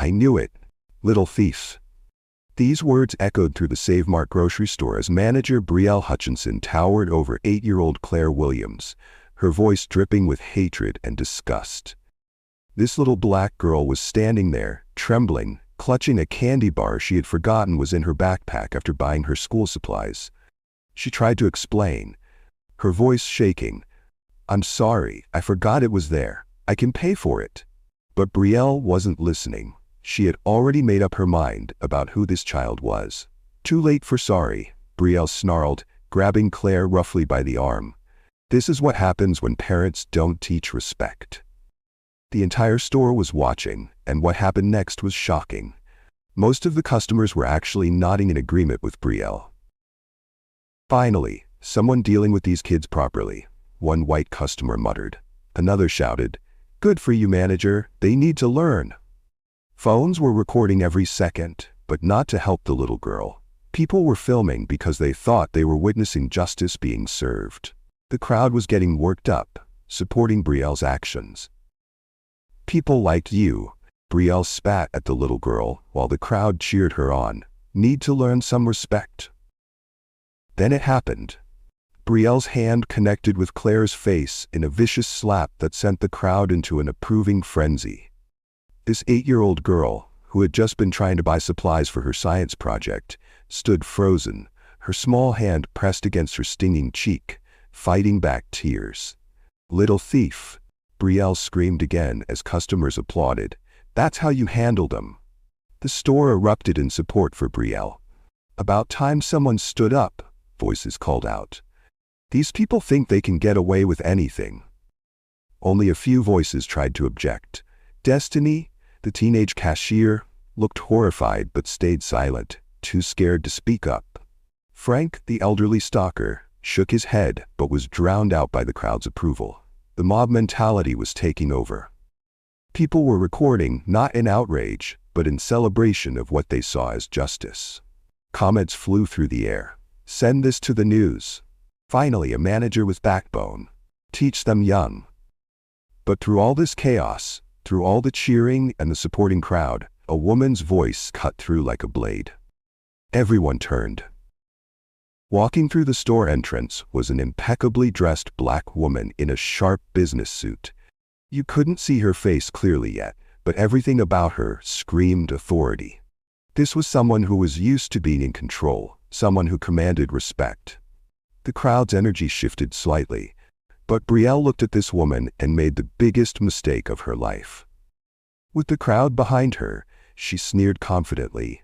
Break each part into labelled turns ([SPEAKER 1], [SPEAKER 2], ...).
[SPEAKER 1] I knew it. Little thief. These words echoed through the Save Mart grocery store as manager Brielle Hutchinson towered over 8-year-old Claire Williams, her voice dripping with hatred and disgust. This little black girl was standing there, trembling, clutching a candy bar she had forgotten was in her backpack after buying her school supplies. She tried to explain, her voice shaking. "I'm sorry, I forgot it was there. I can pay for it." But Brielle wasn't listening. She had already made up her mind about who this child was. "Too late for sorry," Brielle snarled, grabbing Claire roughly by the arm. This is what happens when parents don't teach respect. The entire store was watching, and what happened next was shocking. Most of the customers were actually nodding in agreement with Brielle. "Finally, someone dealing with these kids properly," one white customer muttered. Another shouted, "Good for you, manager, they need to learn." Phones were recording every second, but not to help the little girl. People were filming because they thought they were witnessing justice being served. The crowd was getting worked up, supporting Brielle's actions. "People like you," Brielle spat at the little girl while the crowd cheered her on, "need to learn some respect." Then it happened. Brielle's hand connected with Claire's face in a vicious slap that sent the crowd into an approving frenzy. This 8-year-old girl, who had just been trying to buy supplies for her science project, stood frozen, her small hand pressed against her stinging cheek, fighting back tears. "Little thief," Brielle screamed again as customers applauded. "That's how you handled them." The store erupted in support for Brielle. "About time someone stood up," voices called out. "These people think they can get away with anything." Only a few voices tried to object. Destiny, the teenage cashier, looked horrified but stayed silent, too scared to speak up. Frank, the elderly stalker, shook his head but was drowned out by the crowd's approval. The mob mentality was taking over. People were recording not in outrage, but in celebration of what they saw as justice. Comments flew through the air. "Send this to the news. Finally, a manager with backbone. Teach them young." But through all this chaos, through all the cheering and the supporting crowd, a woman's voice cut through like a blade. Everyone turned. Walking through the store entrance was an impeccably dressed black woman in a sharp business suit. You couldn't see her face clearly yet, but everything about her screamed authority. This was someone who was used to being in control, someone who commanded respect. The crowd's energy shifted slightly, but Brielle looked at this woman and made the biggest mistake of her life. With the crowd behind her, she sneered confidently.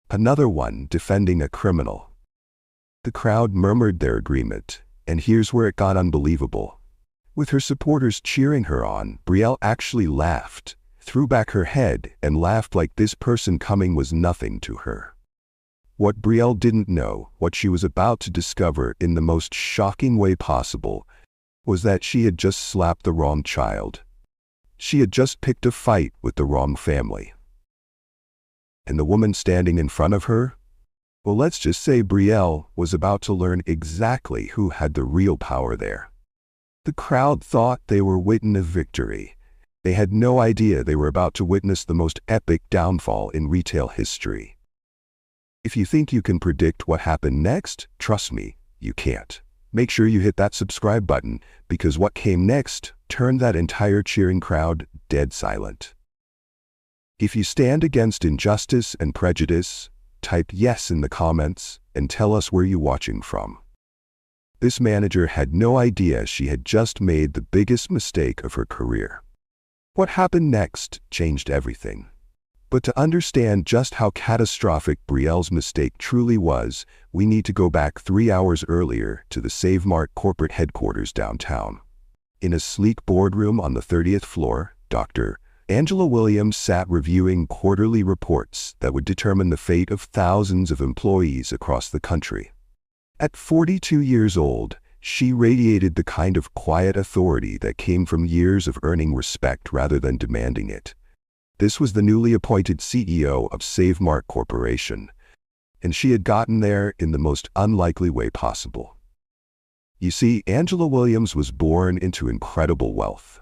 [SPEAKER 1] Another one defending a criminal. The crowd murmured their agreement, and here's where it got unbelievable. With her supporters cheering her on, Brielle actually laughed, threw back her head, and laughed like this person coming was nothing to her. What Brielle didn't know, what she was about to discover in the most shocking way possible, was that she had just slapped the wrong child. She had just picked a fight with the wrong family. And the woman standing in front of her? Well, let's just say Brielle was about to learn exactly who had the real power there. The crowd thought they were witnessing a victory. They had no idea they were about to witness the most epic downfall in retail history. If you think you can predict what happened next, trust me, you can't. Make sure you hit that subscribe button, because what came next turned that entire cheering crowd dead silent. If you stand against injustice and prejudice, type yes in the comments and tell us where you're watching from. This manager had no idea she had just made the biggest mistake of her career. What happened next changed everything. But to understand just how catastrophic Brielle's mistake truly was, we need to go back 3 hours earlier to the Save Mart corporate headquarters downtown. In a sleek boardroom on the 30th floor, Dr. Angela Williams sat reviewing quarterly reports that would determine the fate of thousands of employees across the country. At 42 years old, she radiated the kind of quiet authority that came from years of earning respect rather than demanding it. This was the newly appointed CEO of Save Mart Corporation, and she had gotten there in the most unlikely way possible. You see, Angela Williams was born into incredible wealth.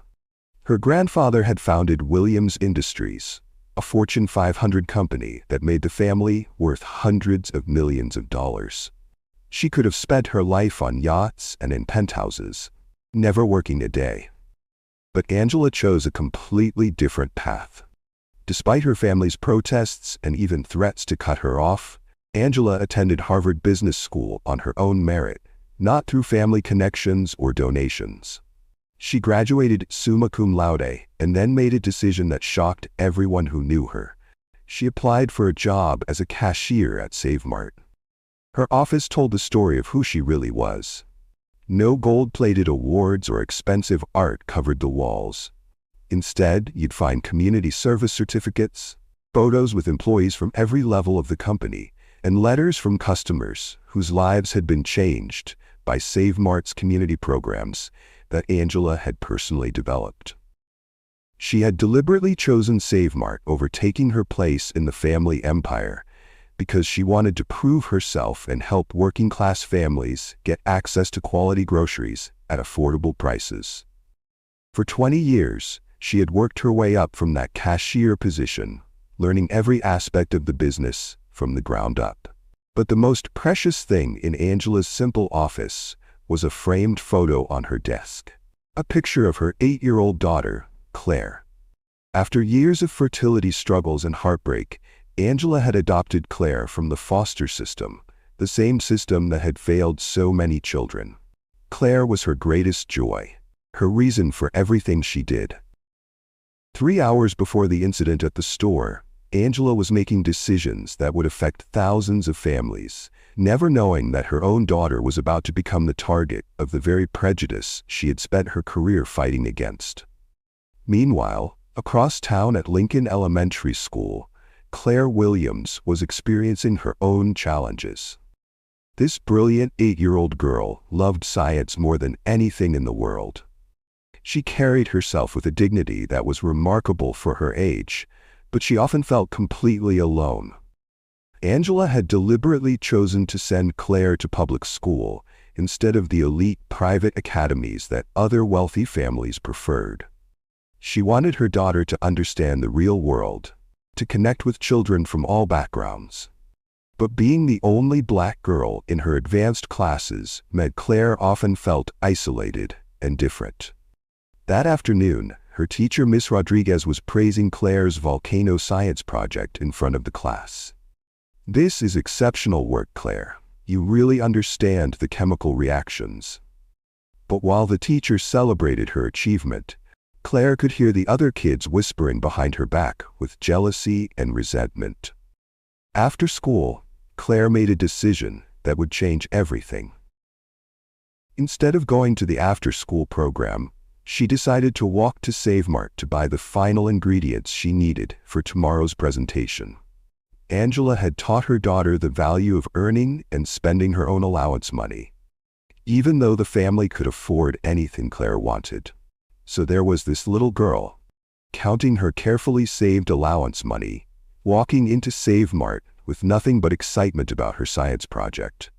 [SPEAKER 1] Her grandfather had founded Williams Industries, a Fortune 500 company that made the family worth hundreds of millions of dollars. She could have spent her life on yachts and in penthouses, never working a day. But Angela chose a completely different path. Despite her family's protests and even threats to cut her off, Angela attended Harvard Business School on her own merit, not through family connections or donations. She graduated summa cum laude and then made a decision that shocked everyone who knew her. She applied for a job as a cashier at Save Mart. Her office told the story of who she really was. No gold-plated awards or expensive art covered the walls. Instead, you'd find community service certificates, photos with employees from every level of the company, and letters from customers whose lives had been changed by Save Mart's community programs that Angela had personally developed. She had deliberately chosen Save Mart over taking her place in the family empire because she wanted to prove herself and help working-class families get access to quality groceries at affordable prices. For 20 years, she had worked her way up from that cashier position, learning every aspect of the business from the ground up. But the most precious thing in Angela's simple office was a framed photo on her desk. A picture of her 8-year-old daughter, Claire. After years of fertility struggles and heartbreak, Angela had adopted Claire from the foster system, the same system that had failed so many children. Claire was her greatest joy, her reason for everything she did. 3 hours before the incident at the store, Angela was making decisions that would affect thousands of families, never knowing that her own daughter was about to become the target of the very prejudice she had spent her career fighting against. Meanwhile, across town at Lincoln Elementary School, Claire Williams was experiencing her own challenges. This brilliant 8-year-old girl loved science more than anything in the world. She carried herself with a dignity that was remarkable for her age, but she often felt completely alone. Angela had deliberately chosen to send Claire to public school instead of the elite private academies that other wealthy families preferred. She wanted her daughter to understand the real world, to connect with children from all backgrounds. But being the only black girl in her advanced classes meant Claire often felt isolated and different. That afternoon, her teacher, Miss Rodriguez, was praising Claire's volcano science project in front of the class. "This is exceptional work, Claire. You really understand the chemical reactions." But while the teacher celebrated her achievement, Claire could hear the other kids whispering behind her back with jealousy and resentment. After school, Claire made a decision that would change everything. Instead of going to the after-school program, she decided to walk to Save Mart to buy the final ingredients she needed for tomorrow's presentation. Angela had taught her daughter the value of earning and spending her own allowance money, even though the family could afford anything Claire wanted. So there was this little girl, counting her carefully saved allowance money, walking into Save Mart with nothing but excitement about her science project.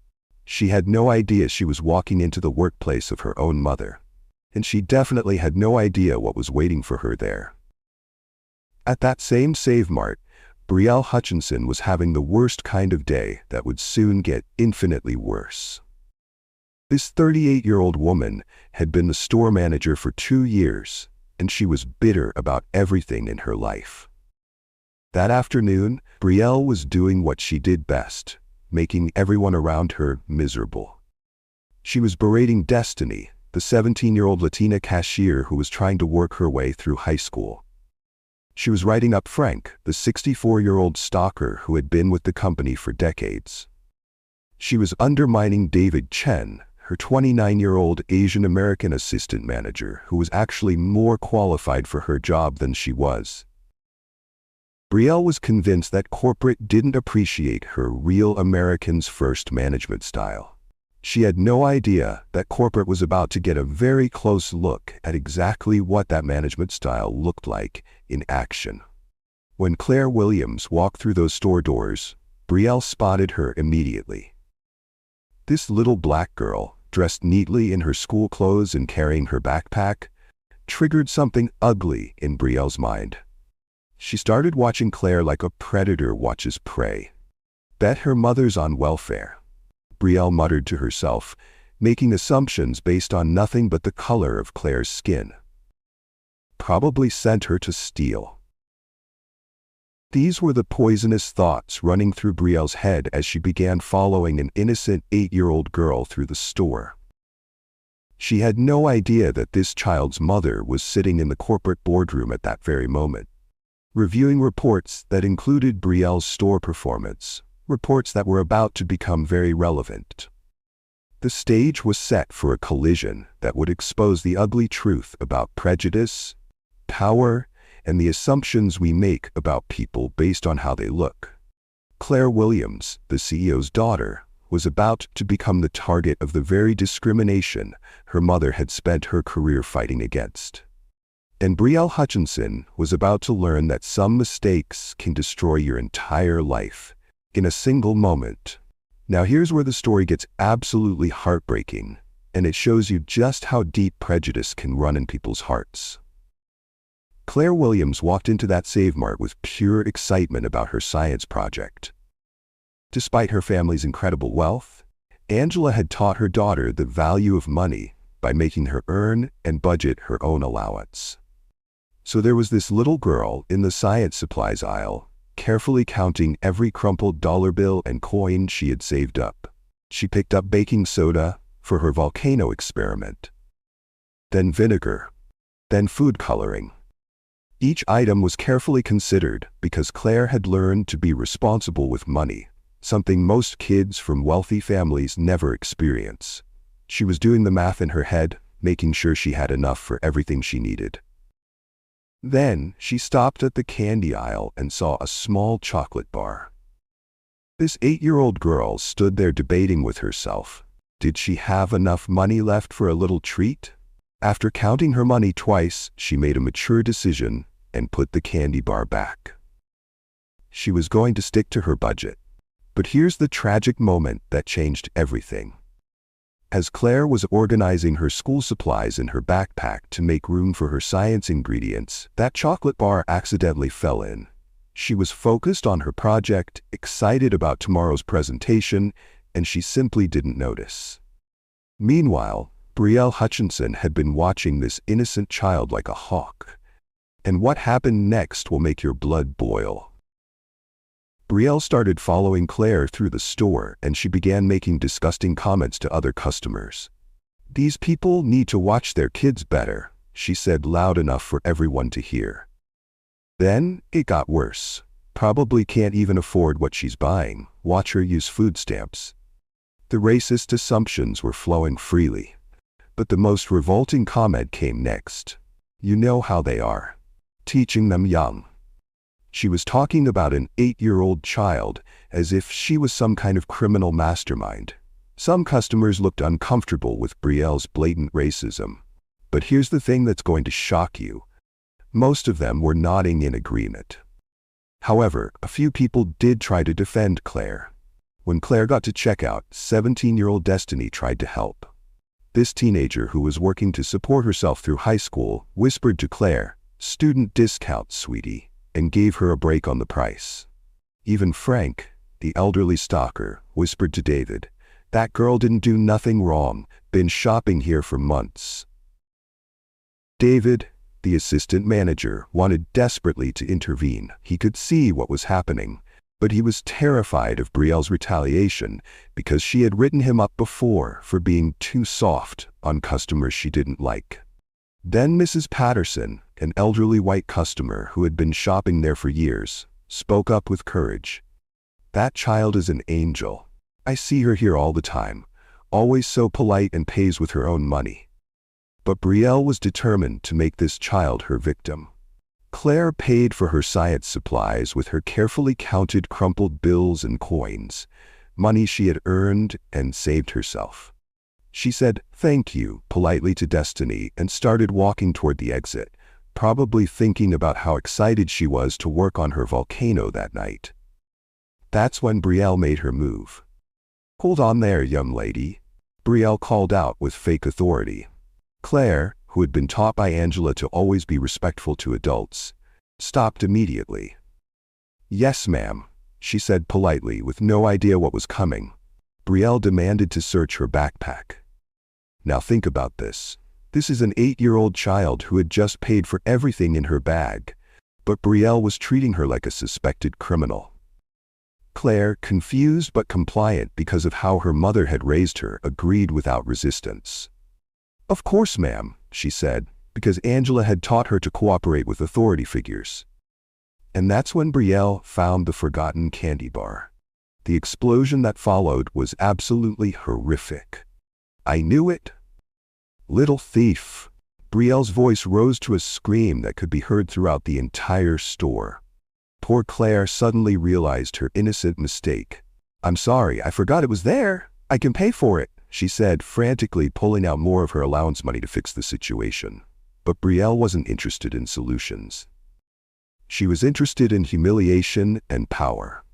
[SPEAKER 1] She had no idea she was walking into the workplace of her own mother, and she definitely had no idea what was waiting for her there. At that same Save Mart, Brielle Hutchinson was having the worst kind of day that would soon get infinitely worse. This 38-year-old woman had been the store manager for 2 years, and she was bitter about everything in her life. That afternoon, Brielle was doing what she did best, making everyone around her miserable. She was berating Destiny, the 17-year-old Latina cashier who was trying to work her way through high school. She was writing up Frank, the 64-year-old stalker who had been with the company for decades. She was undermining David Chen, her 29-year-old Asian American assistant manager who was actually more qualified for her job than she was. Brielle was convinced that corporate didn't appreciate her real Americans first management style. She had no idea that corporate was about to get a very close look at exactly what that management style looked like in action. When Claire Williams walked through those store doors, Brielle spotted her immediately. This little black girl, dressed neatly in her school clothes and carrying her backpack, triggered something ugly in Brielle's mind. She started watching Claire like a predator watches prey. Bet her mother's on welfare, Brielle muttered to herself, making assumptions based on nothing but the color of Claire's skin. Probably sent her to steal. These were the poisonous thoughts running through Brielle's head as she began following an innocent 8-year-old girl through the store. She had no idea that this child's mother was sitting in the corporate boardroom at that very moment, reviewing reports that included Brielle's store performance, reports that were about to become very relevant. The stage was set for a collision that would expose the ugly truth about prejudice, power, and the assumptions we make about people based on how they look. Claire Williams, the CEO's daughter, was about to become the target of the very discrimination her mother had spent her career fighting against. And Brielle Hutchinson was about to learn that some mistakes can destroy your entire life in a single moment. Now here's where the story gets absolutely heartbreaking, and it shows you just how deep prejudice can run in people's hearts. Claire Williams walked into that Save Mart with pure excitement about her science project. Despite her family's incredible wealth, Angela had taught her daughter the value of money by making her earn and budget her own allowance. So there was this little girl in the science supplies aisle, carefully counting every crumpled dollar bill and coin she had saved up. She picked up baking soda for her volcano experiment, then vinegar, then food coloring. Each item was carefully considered because Claire had learned to be responsible with money, something most kids from wealthy families never experience. She was doing the math in her head, making sure she had enough for everything she needed. Then she stopped at the candy aisle and saw a small chocolate bar. This 8-year-old girl stood there debating with herself. Did she have enough money left for a little treat? After counting her money twice, she made a mature decision and put the candy bar back. She was going to stick to her budget. But here's the tragic moment that changed everything. As Claire was organizing her school supplies in her backpack to make room for her science ingredients, that chocolate bar accidentally fell in. She was focused on her project, excited about tomorrow's presentation, and she simply didn't notice. Meanwhile, Brielle Hutchinson had been watching this innocent child like a hawk. And what happened next will make your blood boil. Brielle started following Claire through the store, and she began making disgusting comments to other customers. "These people need to watch their kids better," she said loud enough for everyone to hear. Then it got worse. "Probably can't even afford what she's buying. Watch her use food stamps." The racist assumptions were flowing freely. But the most revolting comment came next. "You know how they are. Teaching them young." She was talking about an 8-year-old child as if she was some kind of criminal mastermind. Some customers looked uncomfortable with Brielle's blatant racism. But here's the thing that's going to shock you. Most of them were nodding in agreement. However, a few people did try to defend Claire. When Claire got to checkout, 17-year-old Destiny tried to help. This teenager, who was working to support herself through high school, whispered to Claire, "Student discount, sweetie," and gave her a break on the price. Even Frank, the elderly stalker, whispered to David, "That girl didn't do nothing wrong, been shopping here for months." David, the assistant manager, wanted desperately to intervene. He could see what was happening, but he was terrified of Brielle's retaliation because she had written him up before for being too soft on customers she didn't like. Then Mrs. Patterson, an elderly white customer who had been shopping there for years, spoke up with courage. "That child is an angel. I see her here all the time, always so polite and pays with her own money." But Brielle was determined to make this child her victim. Claire paid for her science supplies with her carefully counted crumpled bills and coins, money she had earned and saved herself. She said, "Thank you," politely to Destiny and started walking toward the exit, probably thinking about how excited she was to work on her volcano that night. That's when Brielle made her move. "Hold on there, young lady," Brielle called out with fake authority. Claire, who had been taught by Angela to always be respectful to adults, stopped immediately. "Yes, ma'am," she said politely with no idea what was coming. Brielle demanded to search her backpack. Now think about this. This is an 8-year-old child who had just paid for everything in her bag, but Brielle was treating her like a suspected criminal. Claire, confused but compliant because of how her mother had raised her, agreed without resistance. "Of course, ma'am," she said, because Angela had taught her to cooperate with authority figures. And that's when Brielle found the forgotten candy bar. The explosion that followed was absolutely horrific. "I knew it." "Little thief." Brielle's voice rose to a scream that could be heard throughout the entire store. Poor Claire suddenly realized her innocent mistake. "I'm sorry, I forgot it was there. I can pay for it," she said, frantically pulling out more of her allowance money to fix the situation. But Brielle wasn't interested in solutions. She was interested in humiliation and power.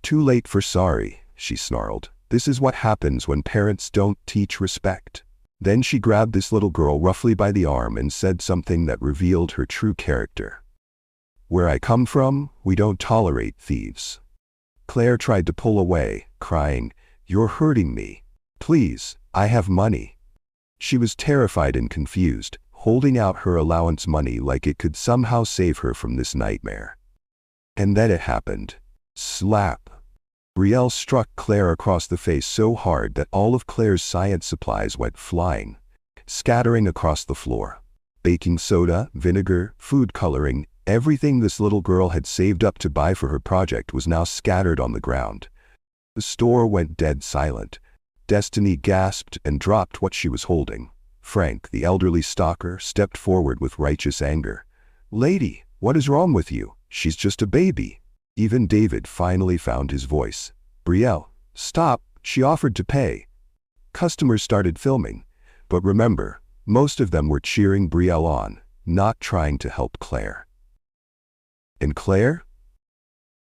[SPEAKER 1] "Too late for sorry," she snarled. "This is what happens when parents don't teach respect." Then she grabbed this little girl roughly by the arm and said something that revealed her true character. "Where I come from, we don't tolerate thieves." Claire tried to pull away, crying, "You're hurting me. Please, I have money." She was terrified and confused, holding out her allowance money like it could somehow save her from this nightmare. And then it happened. Slap! Brielle struck Claire across the face so hard that all of Claire's science supplies went flying, scattering across the floor. Baking soda, vinegar, food coloring, everything this little girl had saved up to buy for her project was now scattered on the ground. The store went dead silent. Destiny gasped and dropped what she was holding. Frank, the elderly stalker, stepped forward with righteous anger. "Lady, what is wrong with you? She's just a baby." Even David finally found his voice. "Brielle, stop, she offered to pay." Customers started filming, but remember, most of them were cheering Brielle on, not trying to help Claire. And Claire?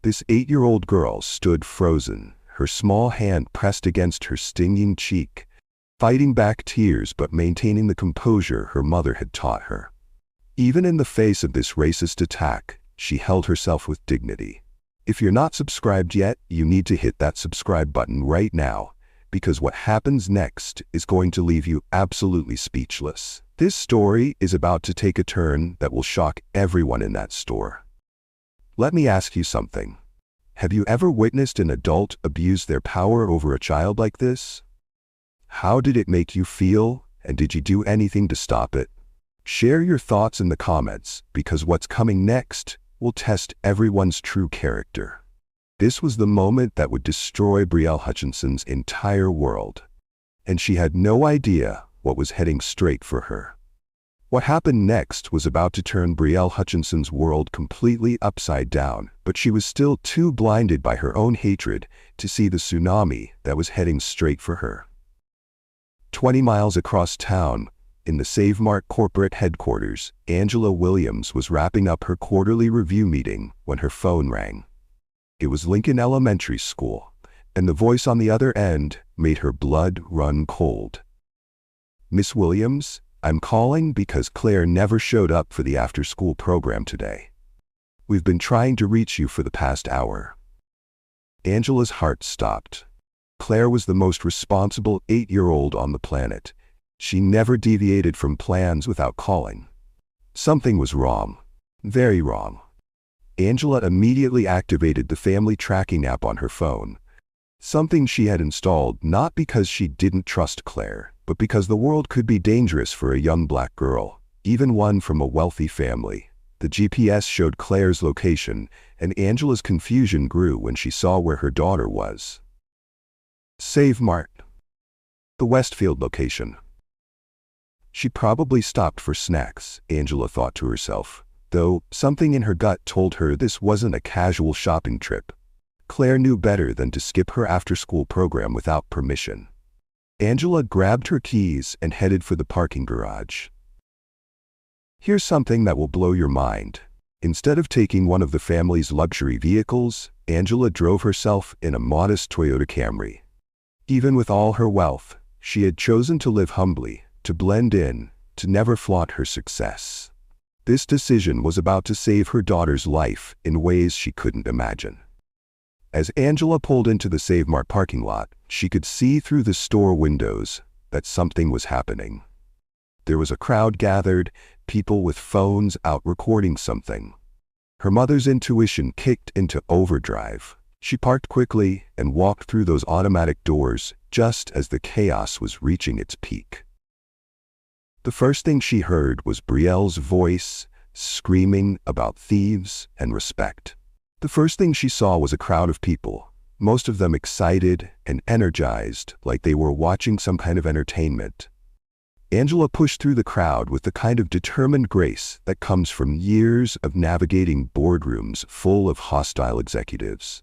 [SPEAKER 1] This 8-year-old girl stood frozen, her small hand pressed against her stinging cheek, fighting back tears but maintaining the composure her mother had taught her. Even in the face of this racist attack, she held herself with dignity. If you're not subscribed yet, you need to hit that subscribe button right now, because what happens next is going to leave you absolutely speechless. This story is about to take a turn that will shock everyone in that store. Let me ask you something. Have you ever witnessed an adult abuse their power over a child like this? How did it make you feel, and did you do anything to stop it? Share your thoughts in the comments, because what's coming next will test everyone's true character. This was the moment that would destroy Brielle Hutchinson's entire world, and she had no idea what was heading straight for her. What happened next was about to turn Brielle Hutchinson's world completely upside down, but she was still too blinded by her own hatred to see the tsunami that was heading straight for her. 20 miles across town, in the Save Mart corporate headquarters, Angela Williams was wrapping up her quarterly review meeting when her phone rang. It was Lincoln Elementary School, and the voice on the other end made her blood run cold. "Miss Williams, I'm calling because Claire never showed up for the after-school program today. We've been trying to reach you for the past hour." Angela's heart stopped. Claire was the most responsible 8-year-old on the planet. She never deviated from plans without calling. Something was wrong. Very wrong. Angela immediately activated the family tracking app on her phone. Something she had installed not because she didn't trust Claire, but because the world could be dangerous for a young black girl, even one from a wealthy family. The GPS showed Claire's location, and Angela's confusion grew when she saw where her daughter was. Save Mart. The Westfield location. She probably stopped for snacks, Angela thought to herself, though something in her gut told her this wasn't a casual shopping trip. Claire knew better than to skip her after-school program without permission. Angela grabbed her keys and headed for the parking garage. Here's something that will blow your mind. Instead of taking one of the family's luxury vehicles, Angela drove herself in a modest Toyota Camry. Even with all her wealth, she had chosen to live humbly, to blend in, to never flaunt her success. This decision was about to save her daughter's life in ways she couldn't imagine. As Angela pulled into the Save Mart parking lot, she could see through the store windows that something was happening. There was a crowd gathered, people with phones out recording something. Her mother's intuition kicked into overdrive. She parked quickly and walked through those automatic doors just as the chaos was reaching its peak. The first thing she heard was Brielle's voice, screaming about thieves and respect. The first thing she saw was a crowd of people, most of them excited and energized like they were watching some kind of entertainment. Angela pushed through the crowd with the kind of determined grace that comes from years of navigating boardrooms full of hostile executives.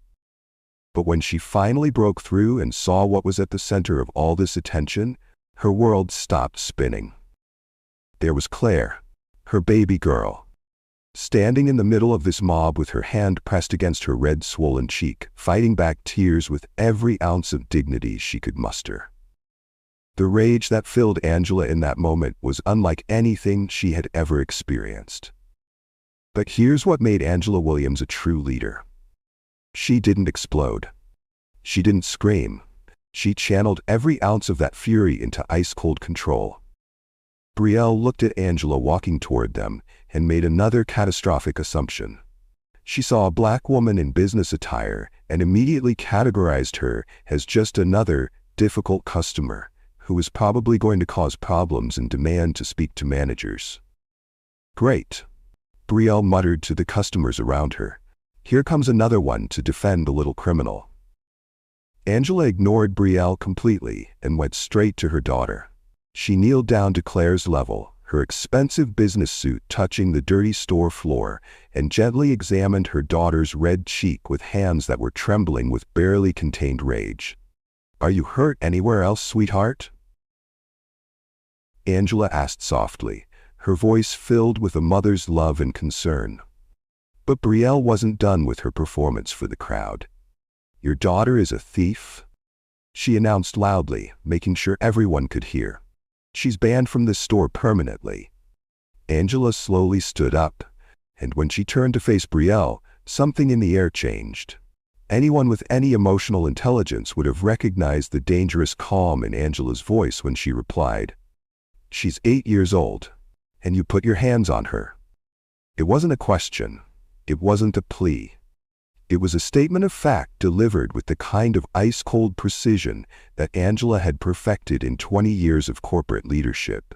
[SPEAKER 1] But when she finally broke through and saw what was at the center of all this attention, her world stopped spinning. There was Claire, her baby girl, standing in the middle of this mob with her hand pressed against her red, swollen cheek, fighting back tears with every ounce of dignity she could muster. The rage that filled Angela in that moment was unlike anything she had ever experienced. But here's what made Angela Williams a true leader. She didn't explode. She didn't scream. She channeled every ounce of that fury into ice-cold control. Brielle looked at Angela walking toward them and made another catastrophic assumption. She saw a black woman in business attire and immediately categorized her as just another difficult customer who was probably going to cause problems and demand to speak to managers. Great, Brielle muttered to the customers around her. Here comes another one to defend the little criminal. Angela ignored Brielle completely and went straight to her daughter. She kneeled down to Claire's level, her expensive business suit touching the dirty store floor, and gently examined her daughter's red cheek with hands that were trembling with barely contained rage. "Are you hurt anywhere else, sweetheart?" Angela asked softly, her voice filled with a mother's love and concern. But Brielle wasn't done with her performance for the crowd. "Your daughter is a thief," she announced loudly, making sure everyone could hear. "She's banned from this store permanently." Angela slowly stood up, and when she turned to face Brielle, something in the air changed. Anyone with any emotional intelligence would have recognized the dangerous calm in Angela's voice when she replied, "She's 8 years old, and you put your hands on her." It wasn't a question. It wasn't a plea. It was a statement of fact delivered with the kind of ice-cold precision that Angela had perfected in 20 years of corporate leadership.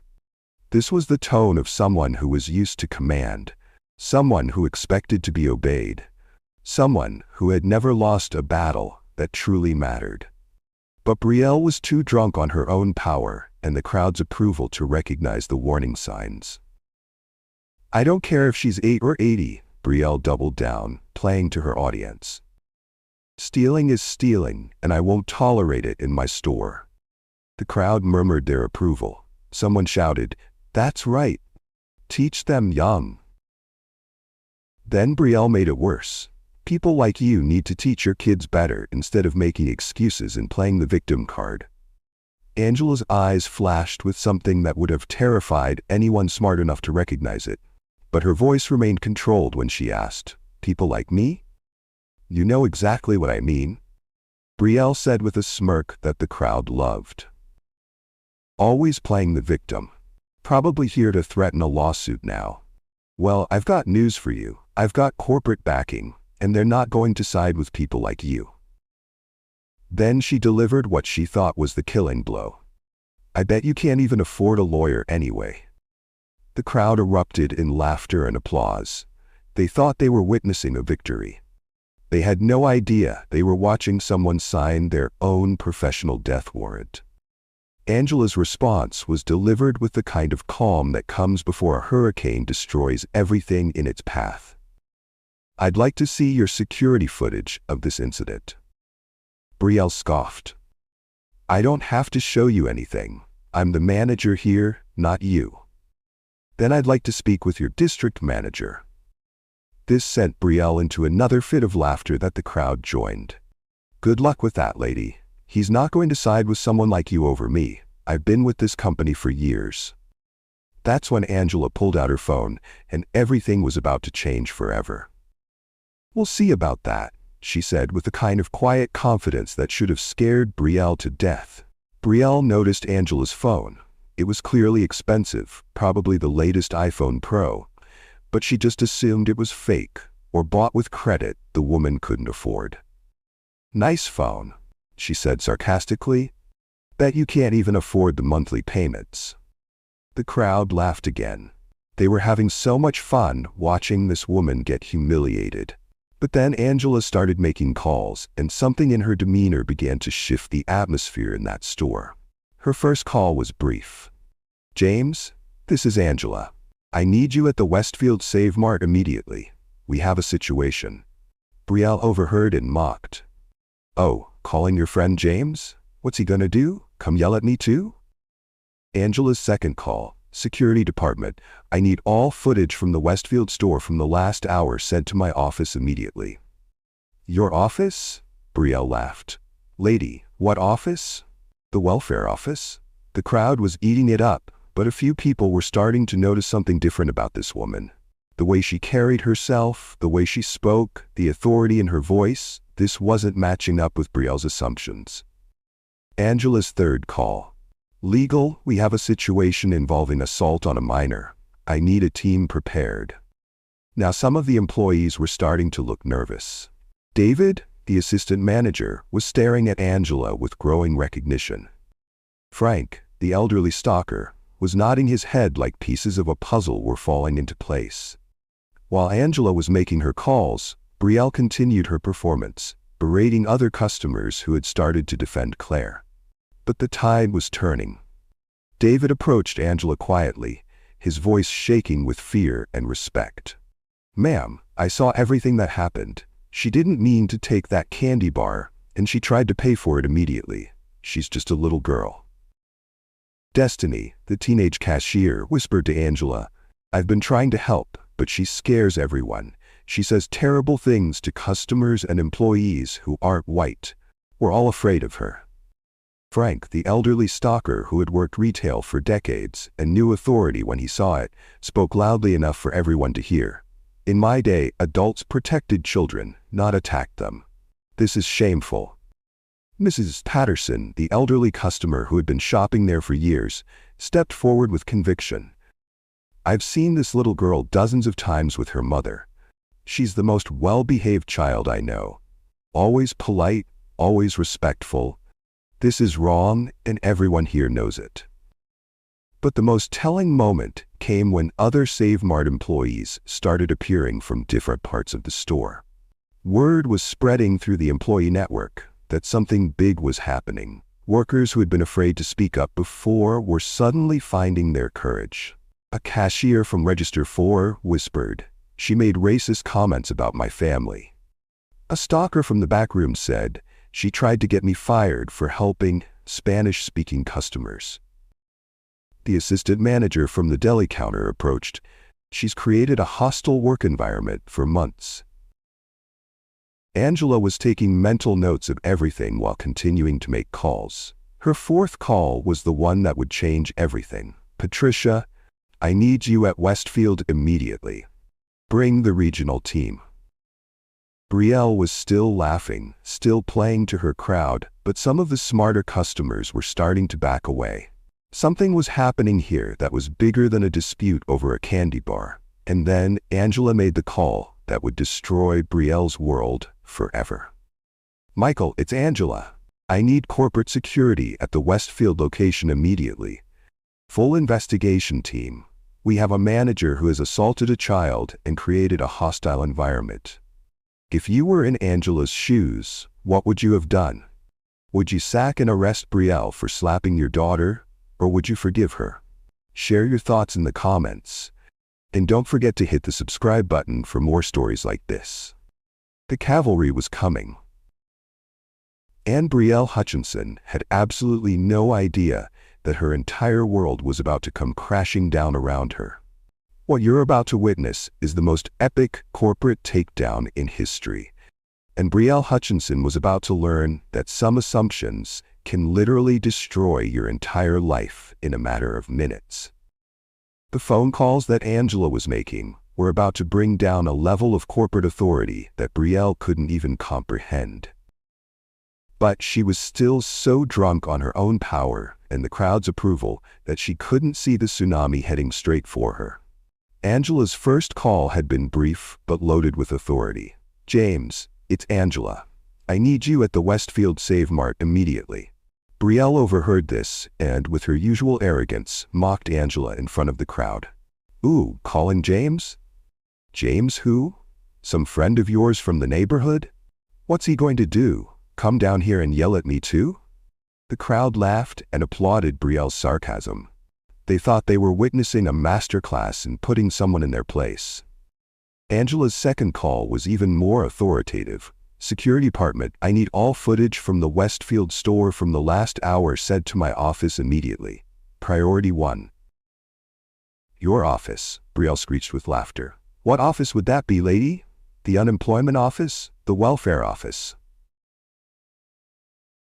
[SPEAKER 1] This was the tone of someone who was used to command, someone who expected to be obeyed, someone who had never lost a battle that truly mattered. But Brielle was too drunk on her own power and the crowd's approval to recognize the warning signs. "I don't care if she's 8 or 80, Brielle doubled down, playing to her audience. "Stealing is stealing, and I won't tolerate it in my store." The crowd murmured their approval. Someone shouted, "That's right. Teach them young." Then Brielle made it worse. "People like you need to teach your kids better instead of making excuses and playing the victim card." Angela's eyes flashed with something that would have terrified anyone smart enough to recognize it. But her voice remained controlled when she asked, "People like me?" "You know exactly what I mean," Brielle said with a smirk that the crowd loved. "Always playing the victim. Probably here to threaten a lawsuit now. Well, I've got news for you. I've got corporate backing, and they're not going to side with people like you." Then she delivered what she thought was the killing blow. "I bet you can't even afford a lawyer anyway." The crowd erupted in laughter and applause. They thought they were witnessing a victory. They had no idea they were watching someone sign their own professional death warrant. Angela's response was delivered with the kind of calm that comes before a hurricane destroys everything in its path. "I'd like to see your security footage of this incident." Brielle scoffed. "I don't have to show you anything. I'm the manager here, not you." "Then I'd like to speak with your district manager." This sent Brielle into another fit of laughter that the crowd joined. "Good luck with that, lady. He's not going to side with someone like you over me. I've been with this company for years." That's when Angela pulled out her phone, and everything was about to change forever. "We'll see about that," she said with the kind of quiet confidence that should have scared Brielle to death. Brielle noticed Angela's phone. It was clearly expensive, probably the latest iPhone Pro, but she just assumed it was fake or bought with credit the woman couldn't afford. "Nice phone," she said sarcastically. "Bet you can't even afford the monthly payments." The crowd laughed again. They were having so much fun watching this woman get humiliated. But then Angela started making calls, and something in her demeanor began to shift the atmosphere in that store. Her first call was brief. "James, this is Angela. I need you at the Westfield Save Mart immediately. We have a situation." Brielle overheard and mocked. "Oh, calling your friend James? What's he gonna do? Come yell at me too?" Angela's second call. "Security department, I need all footage from the Westfield store from the last hour sent to my office immediately." "Your office?" Brielle laughed. "Lady, what office?" "The welfare office." The crowd was eating it up, but a few people were starting to notice something different about this woman. The way she carried herself, the way she spoke, the authority in her voice, this wasn't matching up with Brielle's assumptions. Angela's third call. "Legal, we have a situation involving assault on a minor. I need a team prepared." Now some of the employees were starting to look nervous. David, the assistant manager, was staring at Angela with growing recognition. Frank, the elderly stalker, was nodding his head like pieces of a puzzle were falling into place. While Angela was making her calls, Brielle continued her performance, berating other customers who had started to defend Claire. But the tide was turning. David approached Angela quietly, his voice shaking with fear and respect. "Ma'am, I saw everything that happened. She didn't mean to take that candy bar, and she tried to pay for it immediately. She's just a little girl." Destiny, the teenage cashier, whispered to Angela, "I've been trying to help, but she scares everyone. She says terrible things to customers and employees who aren't white. We're all afraid of her." Frank, the elderly stalker who had worked retail for decades and knew authority when he saw it, spoke loudly enough for everyone to hear. "In my day, adults protected children, not attacked them. This is shameful." Mrs. Patterson, the elderly customer who had been shopping there for years, stepped forward with conviction. "I've seen this little girl dozens of times with her mother. She's the most well-behaved child I know. Always polite, always respectful. This is wrong, and everyone here knows it." But the most telling moment came when other Save Mart employees started appearing from different parts of the store. Word was spreading through the employee network that something big was happening. Workers who had been afraid to speak up before were suddenly finding their courage. A cashier from Register 4 whispered, "She made racist comments about my family." A stalker from the back room said, "She tried to get me fired for helping Spanish-speaking customers." The assistant manager from the deli counter approached, "She's created a hostile work environment for months." Angela was taking mental notes of everything while continuing to make calls. Her fourth call was the one that would change everything. "Patricia, I need you at Westfield immediately. Bring the regional team." Brielle was still laughing, still playing to her crowd, but some of the smarter customers were starting to back away. Something was happening here that was bigger than a dispute over a candy bar. And then Angela made the call that would destroy Brielle's world forever. "Michael, it's Angela. I need corporate security at the Westfield location immediately. Full investigation team. We have a manager who has assaulted a child and created a hostile environment." If you were in Angela's shoes, what would you have done? Would you sack and arrest Brielle for slapping your daughter, or would you forgive her? Share your thoughts in the comments. And don't forget to hit the subscribe button for more stories like this. The cavalry was coming. And Brielle Hutchinson had absolutely no idea that her entire world was about to come crashing down around her. What you're about to witness is the most epic corporate takedown in history. And Brielle Hutchinson was about to learn that some assumptions can literally destroy your entire life in a matter of minutes. The phone calls that Angela was making were about to bring down a level of corporate authority that Brielle couldn't even comprehend. But she was still so drunk on her own power and the crowd's approval that she couldn't see the tsunami heading straight for her. Angela's first call had been brief but loaded with authority. "James, it's Angela. I need you at the Westfield Save Mart immediately." Brielle overheard this and, with her usual arrogance, mocked Angela in front of the crowd. "Ooh, calling James? James who? Some friend of yours from the neighborhood? What's he going to do? Come down here and yell at me too?" The crowd laughed and applauded Brielle's sarcasm. They thought they were witnessing a masterclass in putting someone in their place. Angela's second call was even more authoritative. "Security department, I need all footage from the Westfield store from the last hour sent to my office immediately. Priority 1. "Your office," Brielle screeched with laughter. "What office would that be, lady? The unemployment office? The welfare office?"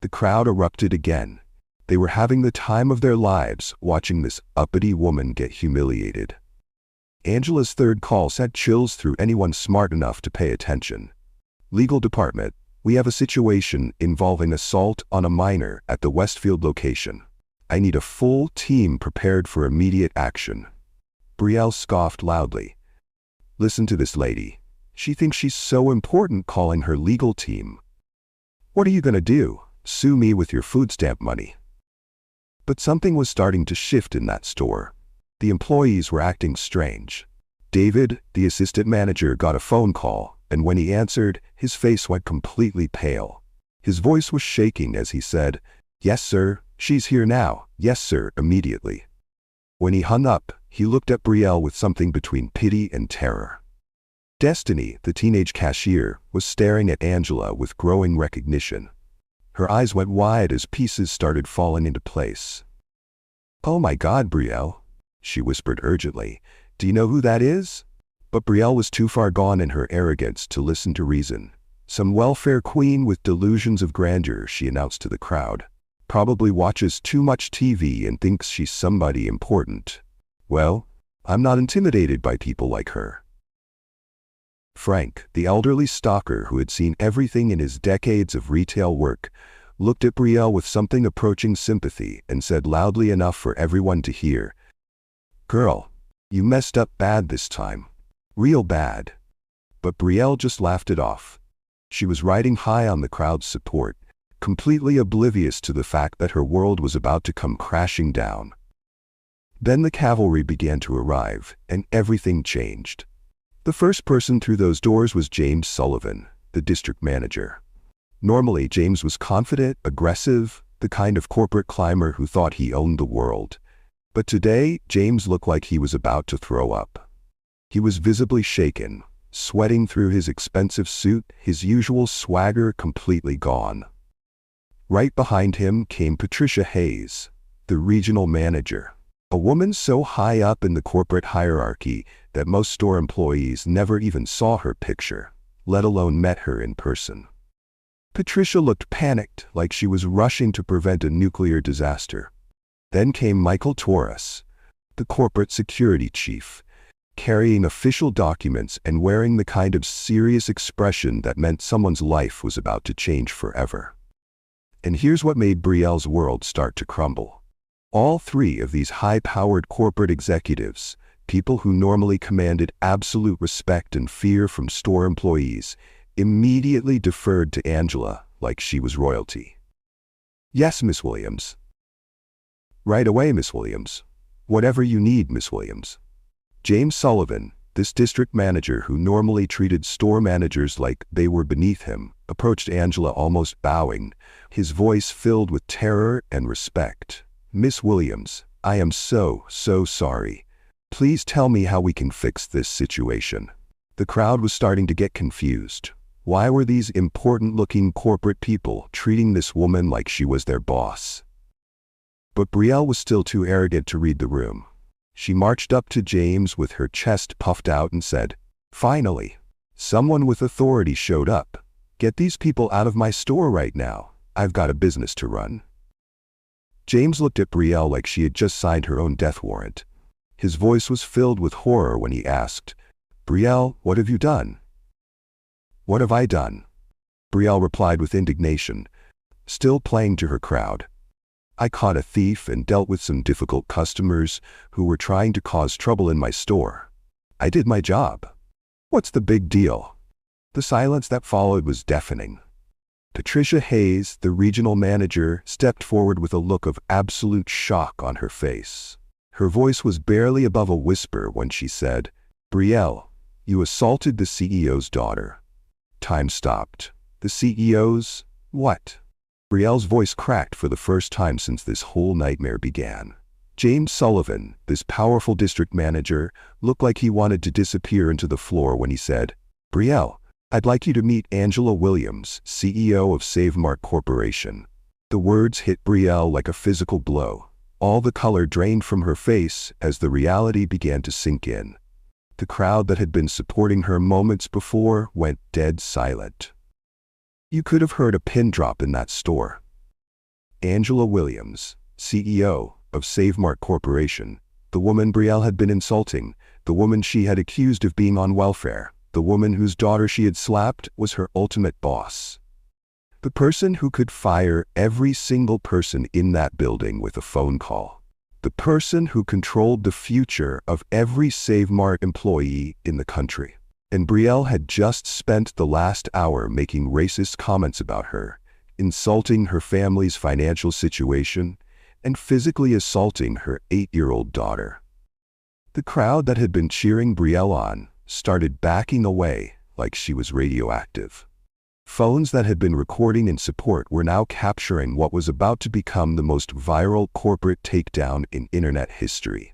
[SPEAKER 1] The crowd erupted again. They were having the time of their lives watching this uppity woman get humiliated. Angela's third call sent chills through anyone smart enough to pay attention. "Legal department, we have a situation involving assault on a minor at the Westfield location. I need a full team prepared for immediate action." Brielle scoffed loudly. "Listen to this lady. She thinks she's so important calling her legal team. What are you gonna do? Sue me with your food stamp money?" But something was starting to shift in that store. The employees were acting strange. David, the assistant manager, got a phone call, and when he answered, his face went completely pale. His voice was shaking as he said, "Yes, sir, she's here now. Yes, sir, immediately." When he hung up, he looked at Brielle with something between pity and terror. Destiny, the teenage cashier, was staring at Angela with growing recognition. Her eyes went wide as pieces started falling into place. "Oh my God, Brielle," she whispered urgently. "Do you know who that is?" But Brielle was too far gone in her arrogance to listen to reason. "Some welfare queen with delusions of grandeur," she announced to the crowd. "Probably watches too much TV and thinks she's somebody important. Well, I'm not intimidated by people like her." Frank, the elderly stalker who had seen everything in his decades of retail work, looked at Brielle with something approaching sympathy and said loudly enough for everyone to hear, "Girl, you messed up bad this time. Real bad." But Brielle just laughed it off. She was riding high on the crowd's support, completely oblivious to the fact that her world was about to come crashing down. Then the cavalry began to arrive, and everything changed. The first person through those doors was James Sullivan, the district manager. Normally, James was confident, aggressive, the kind of corporate climber who thought he owned the world. But today, James looked like he was about to throw up. He was visibly shaken, sweating through his expensive suit, his usual swagger completely gone. Right behind him came Patricia Hayes, the regional manager. A woman so high up in the corporate hierarchy that most store employees never even saw her picture, let alone met her in person. Patricia looked panicked, like she was rushing to prevent a nuclear disaster. Then came Michael Torres, the corporate security chief, carrying official documents and wearing the kind of serious expression that meant someone's life was about to change forever. And here's what made Brielle's world start to crumble. All three of these high-powered corporate executives, people who normally commanded absolute respect and fear from store employees, immediately deferred to Angela like she was royalty. "Yes, Miss Williams." "Right away, Miss Williams. Whatever you need, Miss Williams." James Sullivan, this district manager who normally treated store managers like they were beneath him, approached Angela almost bowing, his voice filled with terror and respect. "Miss Williams, I am so sorry. Please tell me how we can fix this situation." The crowd was starting to get confused. Why were these important-looking corporate people treating this woman like she was their boss? But Brielle was still too arrogant to read the room. She marched up to James with her chest puffed out and said, "Finally, someone with authority showed up. Get these people out of my store right now. I've got a business to run." James looked at Brielle like she had just signed her own death warrant. His voice was filled with horror when he asked, "Brielle, what have you done?" "What have I done?" Brielle replied with indignation, still playing to her crowd. "I caught a thief and dealt with some difficult customers who were trying to cause trouble in my store. I did my job. What's the big deal?" The silence that followed was deafening. Patricia Hayes, the regional manager, stepped forward with a look of absolute shock on her face. Her voice was barely above a whisper when she said, "Brielle, you assaulted the CEO's daughter." Time stopped. "The CEO's what?" Brielle's voice cracked for the first time since this whole nightmare began. James Sullivan, this powerful district manager, looked like he wanted to disappear into the floor when he said, "Brielle, I'd like you to meet Angela Williams, CEO of SaveMart Corporation." The words hit Brielle like a physical blow. All the color drained from her face as the reality began to sink in. The crowd that had been supporting her moments before went dead silent. You could have heard a pin drop in that store. Angela Williams, CEO of SaveMart Corporation, the woman Brielle had been insulting, the woman she had accused of being on welfare, the woman whose daughter she had slapped, was her ultimate boss. The person who could fire every single person in that building with a phone call. The person who controlled the future of every SaveMart employee in the country. And Brielle had just spent the last hour making racist comments about her, insulting her family's financial situation, and physically assaulting her 8-year-old daughter. The crowd that had been cheering Brielle on started backing away like she was radioactive. Phones that had been recording in support were now capturing what was about to become the most viral corporate takedown in internet history.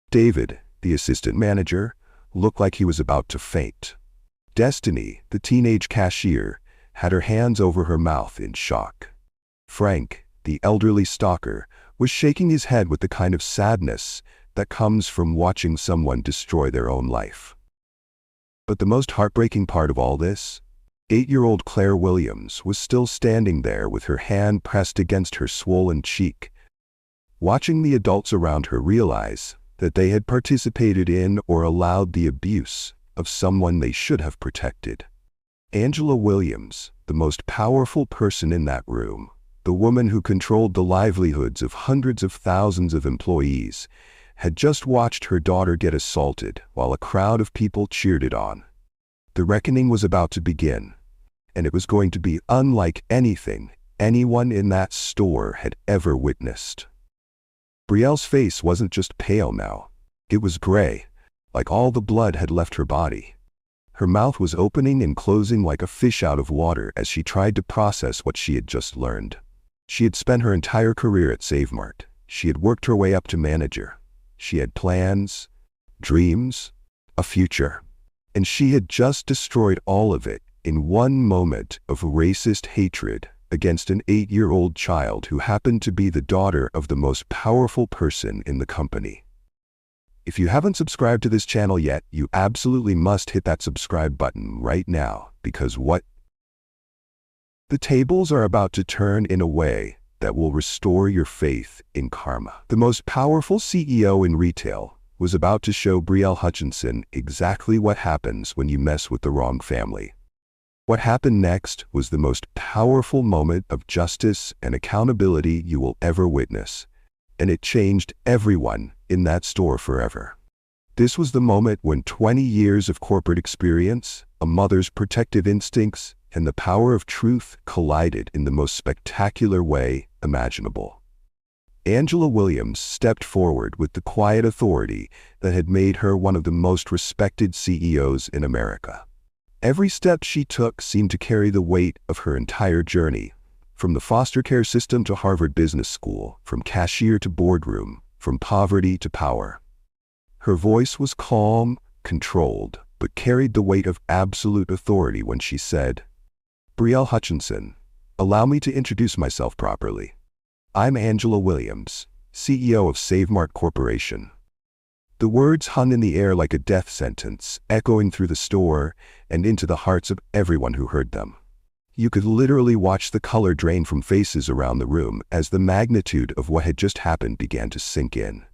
[SPEAKER 1] David, the assistant manager, looked like he was about to faint. Destiny, the teenage cashier, had her hands over her mouth in shock. Frank, the elderly stalker, was shaking his head with the kind of sadness that comes from watching someone destroy their own life. But the most heartbreaking part of all this? 8-year-old Claire Williams was still standing there with her hand pressed against her swollen cheek, watching the adults around her realize that they had participated in or allowed the abuse of someone they should have protected. Angela Williams, the most powerful person in that room, the woman who controlled the livelihoods of hundreds of thousands of employees, had just watched her daughter get assaulted while a crowd of people cheered it on. The reckoning was about to begin, and it was going to be unlike anything anyone in that store had ever witnessed. Brielle's face wasn't just pale now. It was gray, like all the blood had left her body. Her mouth was opening and closing like a fish out of water as she tried to process what she had just learned. She had spent her entire career at SaveMart. She had worked her way up to manager. She had plans, dreams, a future. And she had just destroyed all of it in one moment of racist hatred against an 8-year-old child who happened to be the daughter of the most powerful person in the company. If you haven't subscribed to this channel yet, you absolutely must hit that subscribe button right now, because the tables are about to turn in a way that will restore your faith in karma. The most powerful CEO in retail was about to show Brielle Hutchinson exactly what happens when you mess with the wrong family. What happened next was the most powerful moment of justice and accountability you will ever witness, and it changed everyone in that store forever. This was the moment when 20 years of corporate experience, a mother's protective instincts, and the power of truth collided in the most spectacular way imaginable. Angela Williams stepped forward with the quiet authority that had made her one of the most respected CEOs in America. Every step she took seemed to carry the weight of her entire journey, from the foster care system to Harvard Business School, from cashier to boardroom, from poverty to power. Her voice was calm, controlled, but carried the weight of absolute authority when she said, "Brielle Hutchinson, allow me to introduce myself properly. I'm Angela Williams, CEO of SaveMart Corporation." The words hung in the air like a death sentence, echoing through the store and into the hearts of everyone who heard them. You could literally watch the color drain from faces around the room as the magnitude of what had just happened began to sink in.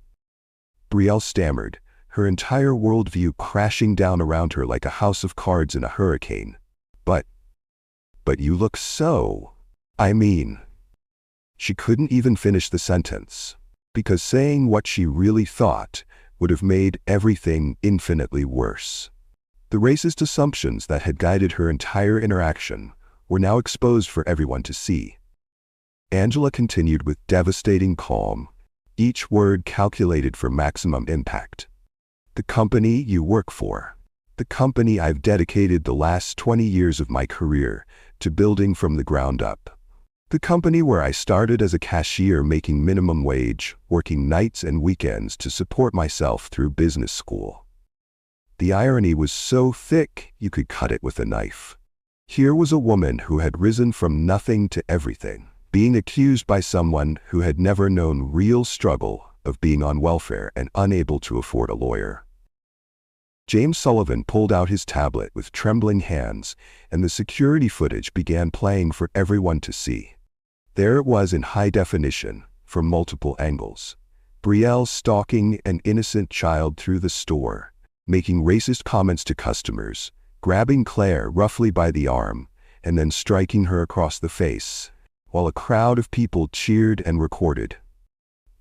[SPEAKER 1] Brielle stammered, her entire worldview crashing down around her like a house of cards in a hurricane. But you look so… I mean… She couldn't even finish the sentence, because saying what she really thought would have made everything infinitely worse. The racist assumptions that had guided her entire interaction were now exposed for everyone to see. Angela continued with devastating calm, each word calculated for maximum impact. The company you work for. The company I've dedicated the last 20 years of my career to building from the ground up. The company where I started as a cashier making minimum wage, working nights and weekends to support myself through business school. The irony was so thick you could cut it with a knife. Here was a woman who had risen from nothing to everything, being accused by someone who had never known real struggle of being on welfare and unable to afford a lawyer. James Sullivan pulled out his tablet with trembling hands, and the security footage began playing for everyone to see. There it was in high definition, from multiple angles. Brielle stalking an innocent child through the store, making racist comments to customers, grabbing Claire roughly by the arm, and then striking her across the face, while a crowd of people cheered and recorded.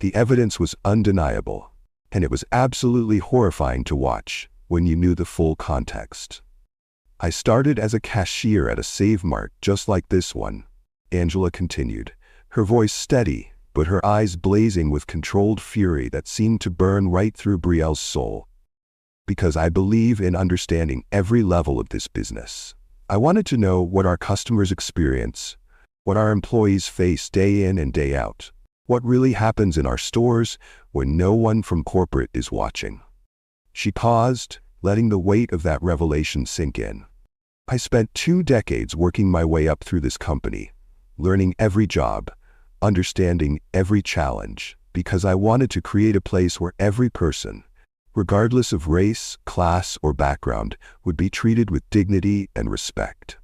[SPEAKER 1] The evidence was undeniable, and it was absolutely horrifying to watch when you knew the full context. I started as a cashier at a Save Mart just like this one, Angela continued, her voice steady, but her eyes blazing with controlled fury that seemed to burn right through Brielle's soul. Because I believe in understanding every level of this business. I wanted to know what our customers experience, what our employees face day in and day out, what really happens in our stores when no one from corporate is watching. She paused, letting the weight of that revelation sink in. I spent 2 decades working my way up through this company, learning every job, understanding every challenge, because I wanted to create a place where every person, regardless of race, class, or background, would be treated with dignity and respect.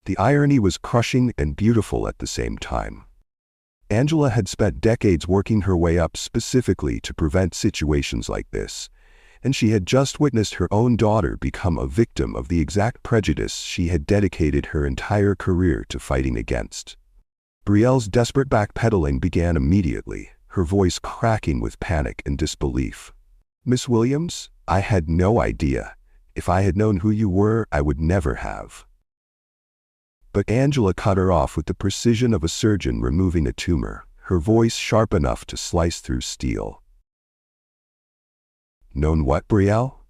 [SPEAKER 1] The irony was crushing and beautiful at the same time. Angela had spent decades working her way up specifically to prevent situations like this, and she had just witnessed her own daughter become a victim of the exact prejudice she had dedicated her entire career to fighting against. Brielle's desperate backpedaling began immediately, her voice cracking with panic and disbelief. "Miss Williams, I had no idea. If I had known who you were, I would never have." But Angela cut her off with the precision of a surgeon removing a tumor, her voice sharp enough to slice through steel. "Known what, Brielle?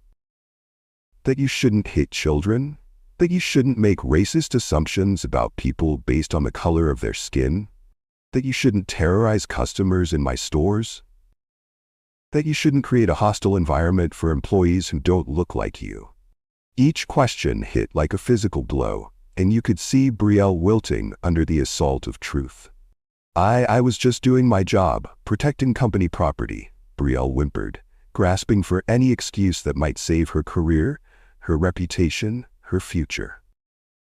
[SPEAKER 1] That you shouldn't hit children? That you shouldn't make racist assumptions about people based on the color of their skin? That you shouldn't terrorize customers in my stores? That you shouldn't create a hostile environment for employees who don't look like you?" Each question hit like a physical blow, and you could see Brielle wilting under the assault of truth. I was just doing my job, protecting company property," Brielle whimpered, grasping for any excuse that might save her career, her reputation, her future.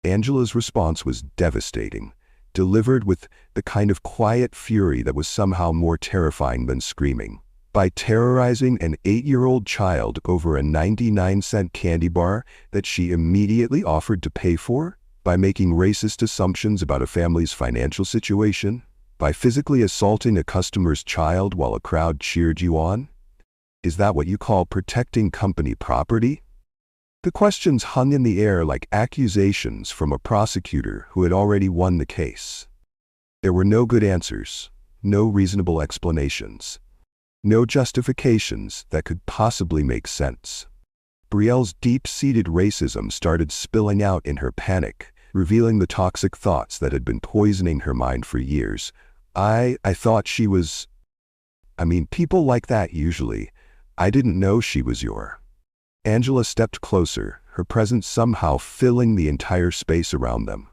[SPEAKER 1] Angela's response was devastating, delivered with the kind of quiet fury that was somehow more terrifying than screaming. By terrorizing an 8-year-old child over a 99-cent candy bar that she immediately offered to pay for? By making racist assumptions about a family's financial situation? By physically assaulting a customer's child while a crowd cheered you on? Is that what you call protecting company property? The questions hung in the air like accusations from a prosecutor who had already won the case. There were no good answers, no reasonable explanations, no justifications that could possibly make sense. Brielle's deep-seated racism started spilling out in her panic, revealing the toxic thoughts that had been poisoning her mind for years. I thought she was… people like that usually. I didn't know she was your… Angela stepped closer, her presence somehow filling the entire space around them,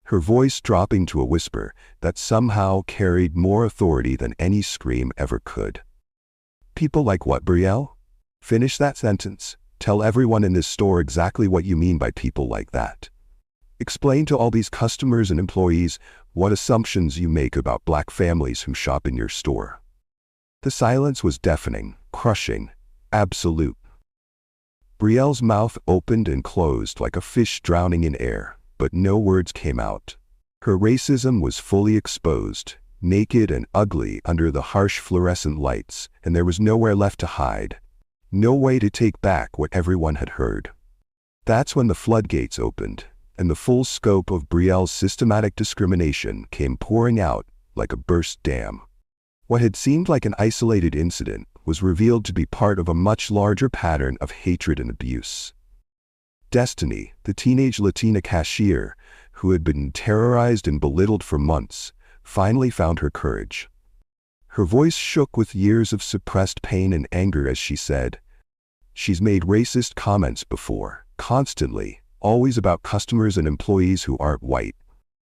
[SPEAKER 1] her voice dropping to a whisper that somehow carried more authority than any scream ever could. "People like what, Brielle? Finish that sentence. Tell everyone in this store exactly what you mean by people like that. Explain to all these customers and employees what assumptions you make about black families who shop in your store." The silence was deafening, crushing, absolute. Brielle's mouth opened and closed like a fish drowning in air, but no words came out. Her racism was fully exposed, naked and ugly under the harsh fluorescent lights, and there was nowhere left to hide. No way to take back what everyone had heard. That's when the floodgates opened, and the full scope of Brielle's systematic discrimination came pouring out like a burst dam. What had seemed like an isolated incident was revealed to be part of a much larger pattern of hatred and abuse. Destiny, the teenage Latina cashier, who had been terrorized and belittled for months, finally found her courage. Her voice shook with years of suppressed pain and anger as she said, "She's made racist comments before, constantly, always about customers and employees who aren't white.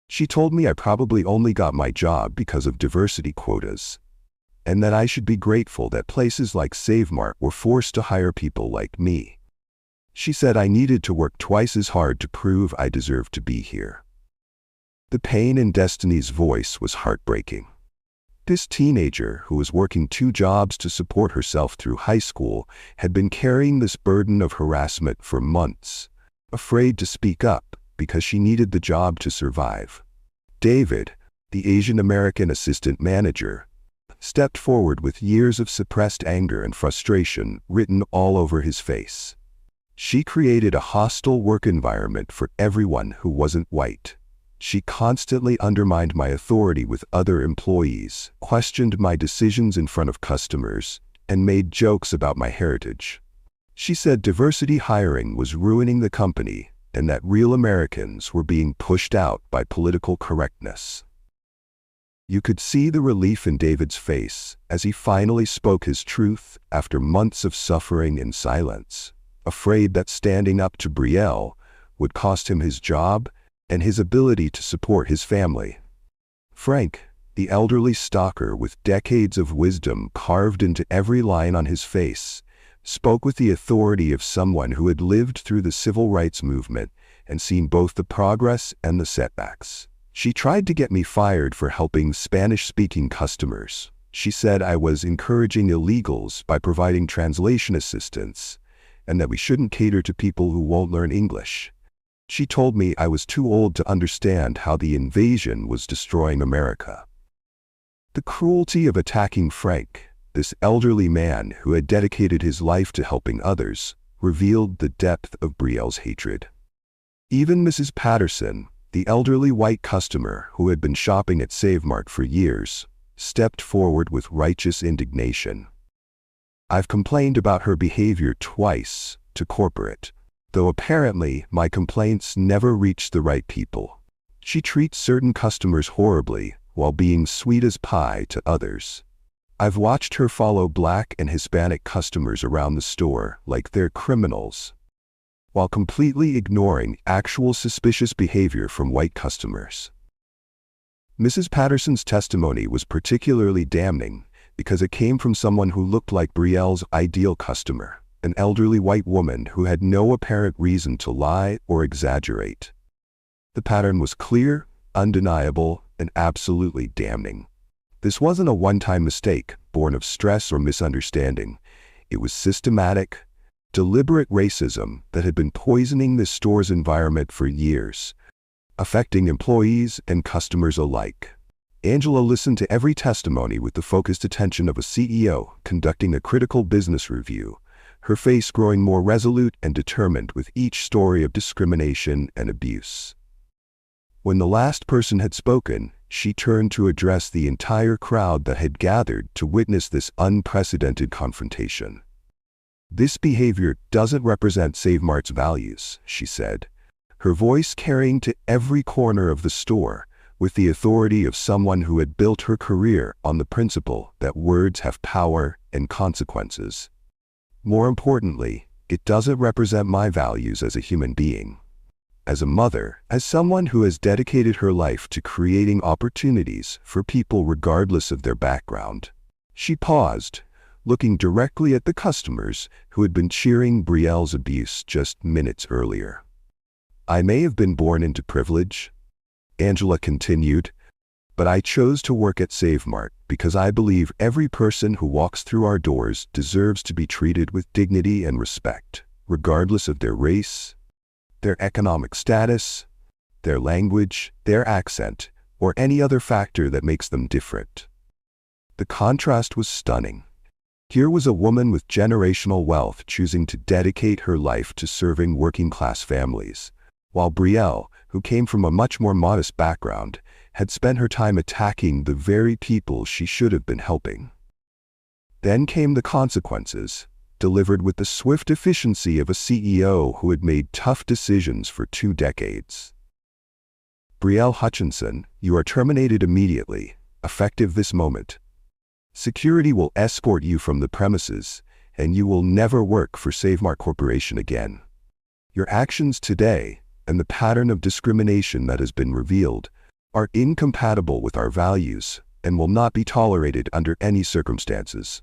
[SPEAKER 1] She told me I probably only got my job because of diversity quotas, and that I should be grateful that places like Save Mart were forced to hire people like me. She said I needed to work twice as hard to prove I deserved to be here." The pain in Destiny's voice was heartbreaking. This teenager, who was working 2 jobs to support herself through high school, had been carrying this burden of harassment for months, afraid to speak up because she needed the job to survive. David, the Asian American assistant manager, stepped forward with years of suppressed anger and frustration written all over his face. She created a hostile work environment for everyone who wasn't white. She constantly undermined my authority with other employees, questioned my decisions in front of customers, and made jokes about my heritage. She said diversity hiring was ruining the company and that real Americans were being pushed out by political correctness. You could see the relief in David's face as he finally spoke his truth after months of suffering in silence, afraid that standing up to Brielle would cost him his job and his ability to support his family. Frank, the elderly stalker with decades of wisdom carved into every line on his face, spoke with the authority of someone who had lived through the civil rights movement and seen both the progress and the setbacks. "She tried to get me fired for helping Spanish-speaking customers. She said I was encouraging illegals by providing translation assistance, and that we shouldn't cater to people who won't learn English. She told me I was too old to understand how the invasion was destroying America." The cruelty of attacking Frank, this elderly man who had dedicated his life to helping others, revealed the depth of Brielle's hatred. Even Mrs. Patterson, the elderly white customer who had been shopping at Save Mart for years, stepped forward with righteous indignation. "I've complained about her behavior twice to corporate, though apparently my complaints never reach the right people. She treats certain customers horribly while being sweet as pie to others. I've watched her follow Black and Hispanic customers around the store like they're criminals, while completely ignoring actual suspicious behavior from white customers." Mrs. Patterson's testimony was particularly damning because it came from someone who looked like Brielle's ideal customer, an elderly white woman who had no apparent reason to lie or exaggerate. The pattern was clear, undeniable, and absolutely damning. This wasn't a one-time mistake born of stress or misunderstanding. It was systematic, deliberate racism that had been poisoning this store's environment for years, affecting employees and customers alike. Angela listened to every testimony with the focused attention of a CEO conducting a critical business review, her face growing more resolute and determined with each story of discrimination and abuse. When the last person had spoken, she turned to address the entire crowd that had gathered to witness this unprecedented confrontation. "This behavior doesn't represent Save Mart's values," she said, her voice carrying to every corner of the store with the authority of someone who had built her career on the principle that words have power and consequences. "More importantly, it doesn't represent my values as a human being. As a mother, as someone who has dedicated her life to creating opportunities for people regardless of their background." She paused, looking directly at the customers who had been cheering Brielle's abuse just minutes earlier. "I may have been born into privilege," Angela continued, But I chose to work at SaveMart because I believe every person who walks through our doors deserves to be treated with dignity and respect, regardless of their race, their economic status, their language, their accent, or any other factor that makes them different. The contrast was stunning. Here was a woman with generational wealth choosing to dedicate her life to serving working-class families, while Brielle, who came from a much more modest background, had spent her time attacking the very people she should have been helping. Then came the consequences, delivered with the swift efficiency of a CEO who had made tough decisions for 2 decades. Brielle Hutchinson, you are terminated immediately, effective this moment. Security will escort you from the premises, and you will never work for SaveMart Corporation again. Your actions today, and the pattern of discrimination that has been revealed, are incompatible with our values and will not be tolerated under any circumstances.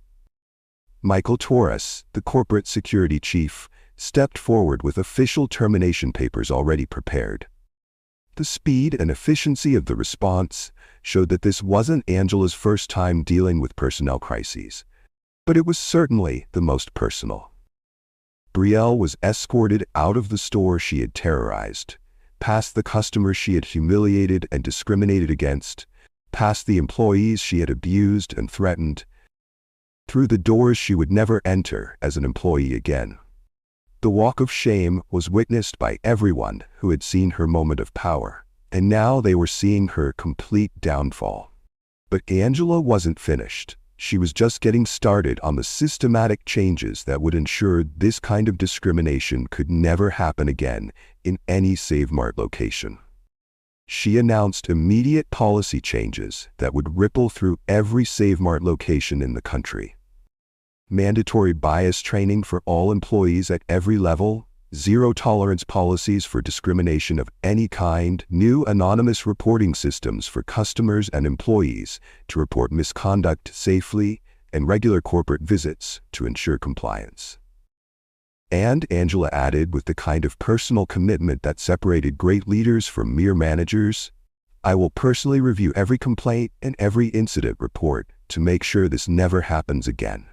[SPEAKER 1] Michael Torres, the corporate security chief, stepped forward with official termination papers already prepared. The speed and efficiency of the response showed that this wasn't Angela's first time dealing with personnel crises, but it was certainly the most personal. Brielle was escorted out of the store she had terrorized, past the customers she had humiliated and discriminated against, past the employees she had abused and threatened, through the doors she would never enter as an employee again. The walk of shame was witnessed by everyone who had seen her moment of power, and now they were seeing her complete downfall. But Angela wasn't finished. She was just getting started on the systematic changes that would ensure this kind of discrimination could never happen again in any SaveMart location. She announced immediate policy changes that would ripple through every SaveMart location in the country. Mandatory bias training for all employees at every level, zero-tolerance policies for discrimination of any kind, new anonymous reporting systems for customers and employees to report misconduct safely, and regular corporate visits to ensure compliance. And Angela added, with the kind of personal commitment that separated great leaders from mere managers, I will personally review every complaint and every incident report to make sure this never happens again.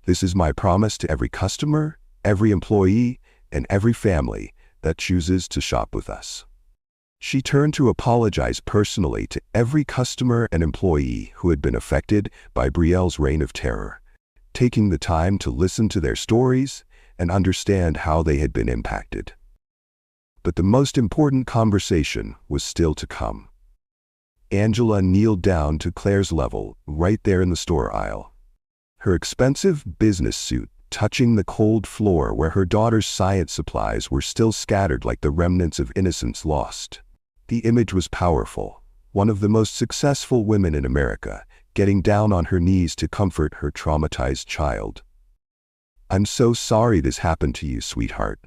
[SPEAKER 1] This is my promise to every customer, every employee, and every family that chooses to shop with us. She turned to apologize personally to every customer and employee who had been affected by Brielle's reign of terror, taking the time to listen to their stories and understand how they had been impacted. But the most important conversation was still to come. Angela kneeled down to Claire's level, right there in the store aisle. Her expensive business suit touching the cold floor where her daughter's science supplies were still scattered like the remnants of innocence lost. The image was powerful. One of the most successful women in America, getting down on her knees to comfort her traumatized child. I'm so sorry this happened to you, sweetheart.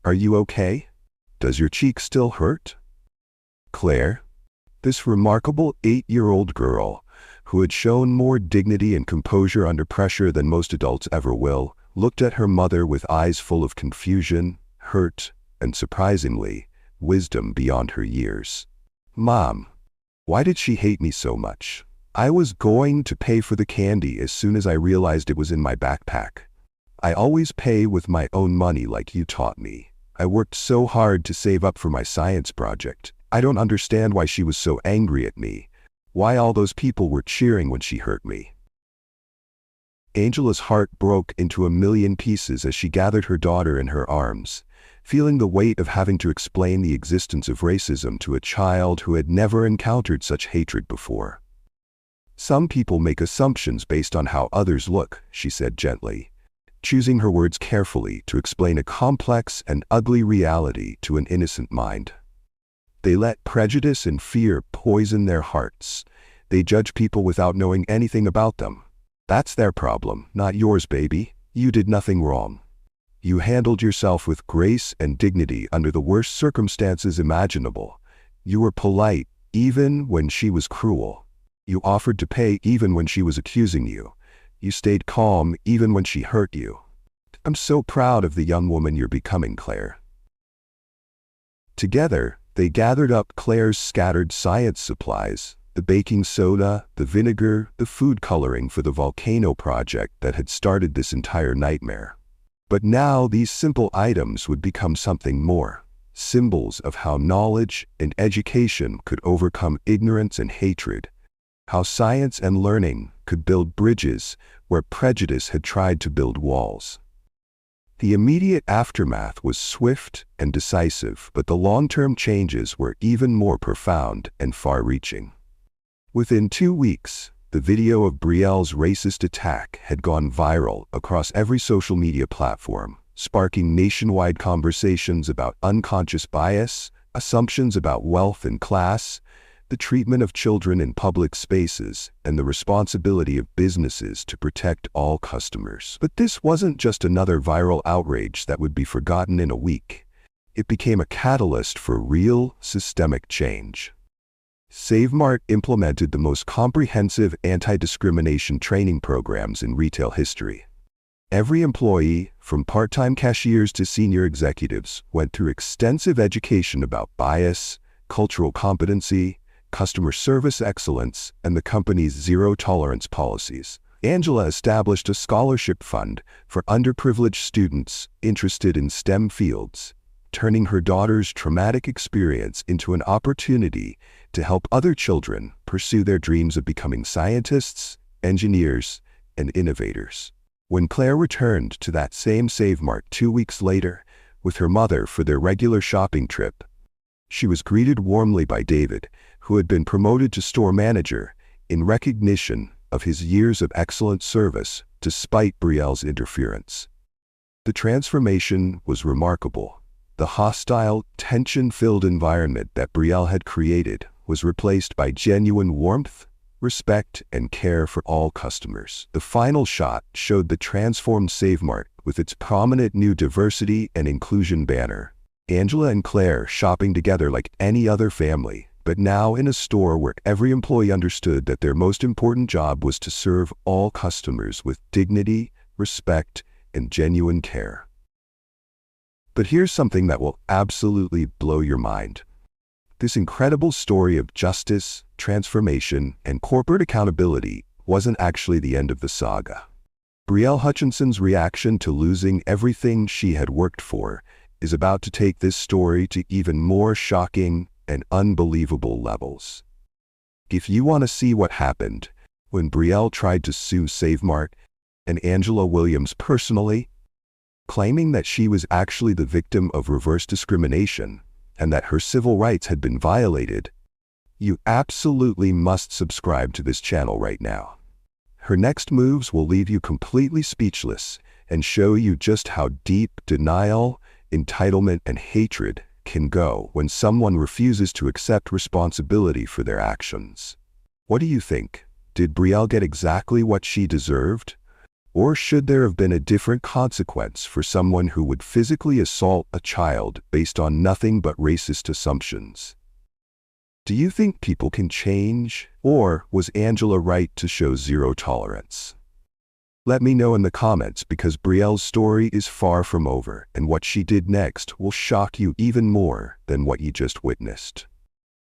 [SPEAKER 1] Are you okay? Does your cheek still hurt? Claire, this remarkable 8-year-old girl, who had shown more dignity and composure under pressure than most adults ever will, looked at her mother with eyes full of confusion, hurt, and surprisingly, wisdom beyond her years. Mom, why did she hate me so much? I was going to pay for the candy as soon as I realized it was in my backpack. I always pay with my own money like you taught me. I worked so hard to save up for my science project. I don't understand why she was so angry at me. Why all those people were cheering when she hurt me. Angela's heart broke into a million pieces as she gathered her daughter in her arms, feeling the weight of having to explain the existence of racism to a child who had never encountered such hatred before. Some people make assumptions based on how others look, she said gently, choosing her words carefully to explain a complex and ugly reality to an innocent mind. They let prejudice and fear poison their hearts. They judge people without knowing anything about them. That's their problem, not yours, baby. You did nothing wrong. You handled yourself with grace and dignity under the worst circumstances imaginable. You were polite, even when she was cruel. You offered to pay even when she was accusing you. You stayed calm even when she hurt you. I'm so proud of the young woman you're becoming, Claire. Together, they gathered up Claire's scattered science supplies, The baking soda, the vinegar, the food coloring for the volcano project that had started this entire nightmare. But now these simple items would become something more, symbols of how knowledge and education could overcome ignorance and hatred, how science and learning could build bridges where prejudice had tried to build walls. The immediate aftermath was swift and decisive, but the long-term changes were even more profound and far-reaching. Within 2 weeks, the video of Brielle's racist attack had gone viral across every social media platform, sparking nationwide conversations about unconscious bias, assumptions about wealth and class, the treatment of children in public spaces, and the responsibility of businesses to protect all customers. But this wasn't just another viral outrage that would be forgotten in a week. It became a catalyst for real, systemic change. SaveMart implemented the most comprehensive anti-discrimination training programs in retail history. Every employee, from part-time cashiers to senior executives, went through extensive education about bias, cultural competency, customer service excellence, and the company's zero-tolerance policies. Angela established a scholarship fund for underprivileged students interested in STEM fields, turning her daughter's traumatic experience into an opportunity to help other children pursue their dreams of becoming scientists, engineers, and innovators. When Claire returned to that same SaveMart 2 weeks later with her mother for their regular shopping trip, she was greeted warmly by David, who had been promoted to store manager in recognition of his years of excellent service despite Brielle's interference. The transformation was remarkable. The hostile, tension-filled environment that Brielle had created was replaced by genuine warmth, respect, and care for all customers. The final shot showed the transformed SaveMart with its prominent new diversity and inclusion banner. Angela and Claire shopping together like any other family, but now in a store where every employee understood that their most important job was to serve all customers with dignity, respect, and genuine care. But here's something that will absolutely blow your mind. This incredible story of justice, transformation, and corporate accountability wasn't actually the end of the saga. Brielle Hutchinson's reaction to losing everything she had worked for is about to take this story to even more shocking and unbelievable levels. If you want to see what happened when Brielle tried to sue SaveMart and Angela Williams personally, claiming that she was actually the victim of reverse discrimination and that her civil rights had been violated, you absolutely must subscribe to this channel right now. Her next moves will leave you completely speechless and show you just how deep denial, entitlement, and hatred can go when someone refuses to accept responsibility for their actions. What do you think? Did Brielle get exactly what she deserved? Or should there have been a different consequence for someone who would physically assault a child based on nothing but racist assumptions? Do you think people can change? Or was Angela right to show zero tolerance? Let me know in the comments, because Brielle's story is far from over, and what she did next will shock you even more than what you just witnessed.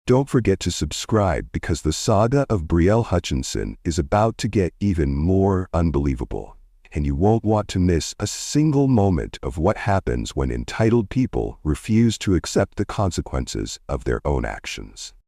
[SPEAKER 1] Don't forget to subscribe, because the saga of Brielle Hutchinson is about to get even more unbelievable, and you won't want to miss a single moment of what happens when entitled people refuse to accept the consequences of their own actions.